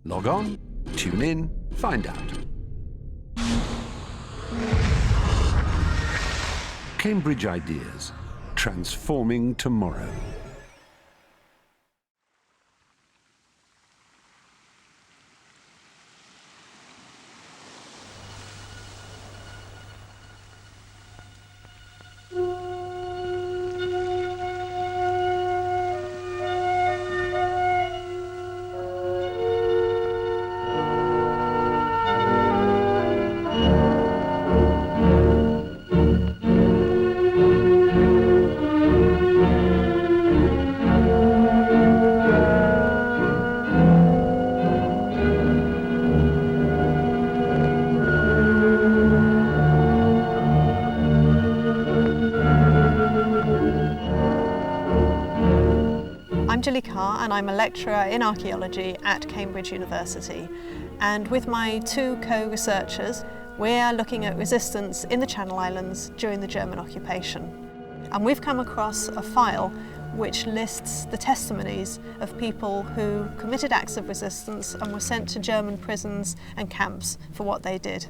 Log on, tune in, find out. Cambridge Ideas, transforming tomorrow. I'm Gilly Carr and I'm a lecturer in archaeology at Cambridge University, and with my two co-researchers we're looking at resistance in the Channel Islands during the German occupation. And we've come across a file which lists the testimonies of people who committed acts of resistance and were sent to German prisons and camps for what they did.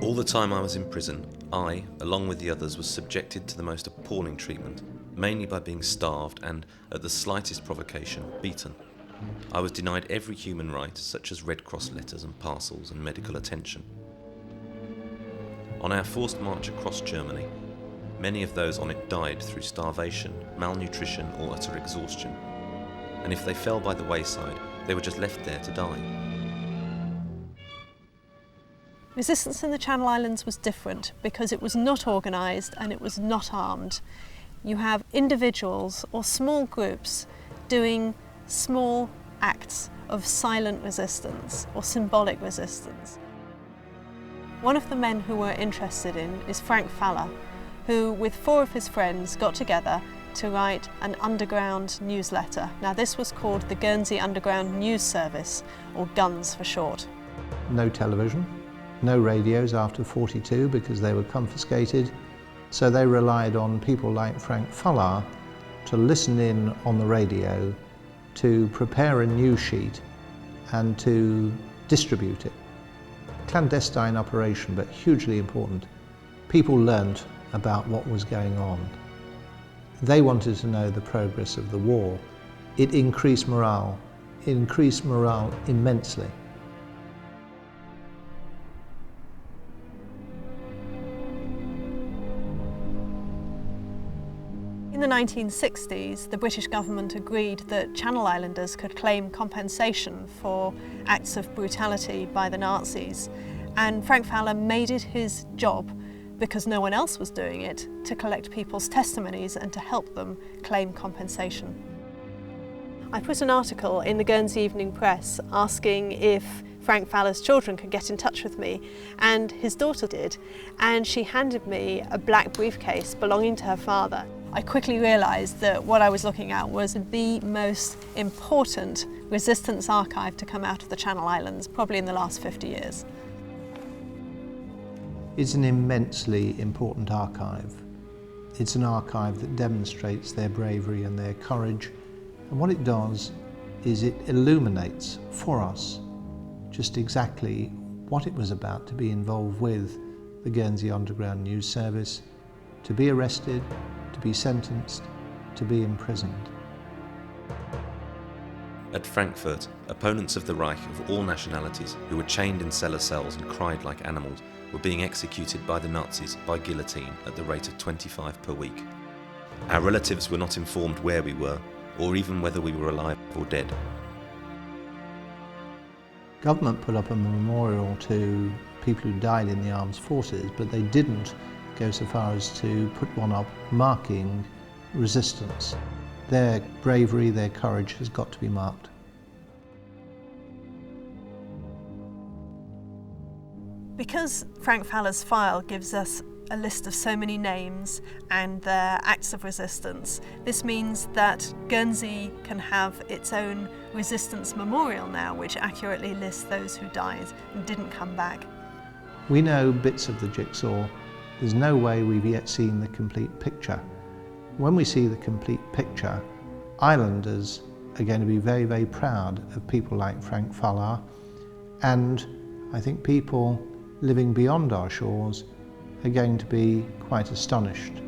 All the time I was in prison, I, along with the others, was subjected to the most appalling treatment, mainly by being starved and, at the slightest provocation, beaten. I was denied every human right, such as Red Cross letters and parcels and medical attention. On our forced march across Germany, many of those on it died through starvation, malnutrition or utter exhaustion. And if they fell by the wayside, they were just left there to die. Resistance in the Channel Islands was different because it was not organised and it was not armed. You have individuals or small groups doing small acts of silent resistance or symbolic resistance. One of the men who we're interested in is Frank Faller, who with four of his friends got together to write an underground newsletter. Now this was called the Guernsey Underground News Service, or GUNS for short. No television. No radios after '42 because they were confiscated, so they relied on people like Frank Faller to listen in on the radio, to prepare a news sheet and to distribute it. Clandestine operation, but hugely important. People learnt about what was going on. They wanted to know the progress of the war. It increased morale. It increased morale immensely. In the 1960s, the British government agreed that Channel Islanders could claim compensation for acts of brutality by the Nazis, and Frank Faller made it his job, because no one else was doing it, to collect people's testimonies and to help them claim compensation. I put an article in the Guernsey Evening Press asking if Frank Faller's children could get in touch with me, and his daughter did, and she handed me a black briefcase belonging to her father. I quickly realised that what I was looking at was the most important resistance archive to come out of the Channel Islands, probably in the last 50 years. It's an immensely important archive. It's an archive that demonstrates their bravery and their courage, and what it does is it illuminates for us just exactly what it was about to be involved with the Guernsey Underground News Service, to be arrested, to be sentenced, to be imprisoned. At Frankfurt, opponents of the Reich of all nationalities who were chained in cellar cells and cried like animals were being executed by the Nazis by guillotine at the rate of 25 per week. Our relatives were not informed where we were, or even whether we were alive or dead. Government put up a memorial to people who died in the armed forces, but they didn't go so far as to put one up marking resistance. Their bravery, their courage has got to be marked. Because Frank Faller's file gives us a list of so many names and their acts of resistance, this means that Guernsey can have its own resistance memorial now, which accurately lists those who died and didn't come back. We know bits of the jigsaw. There's no way we've yet seen the complete picture. When we see the complete picture, islanders are going to be very, very proud of people like Frank Fallar, and I think people living beyond our shores are going to be quite astonished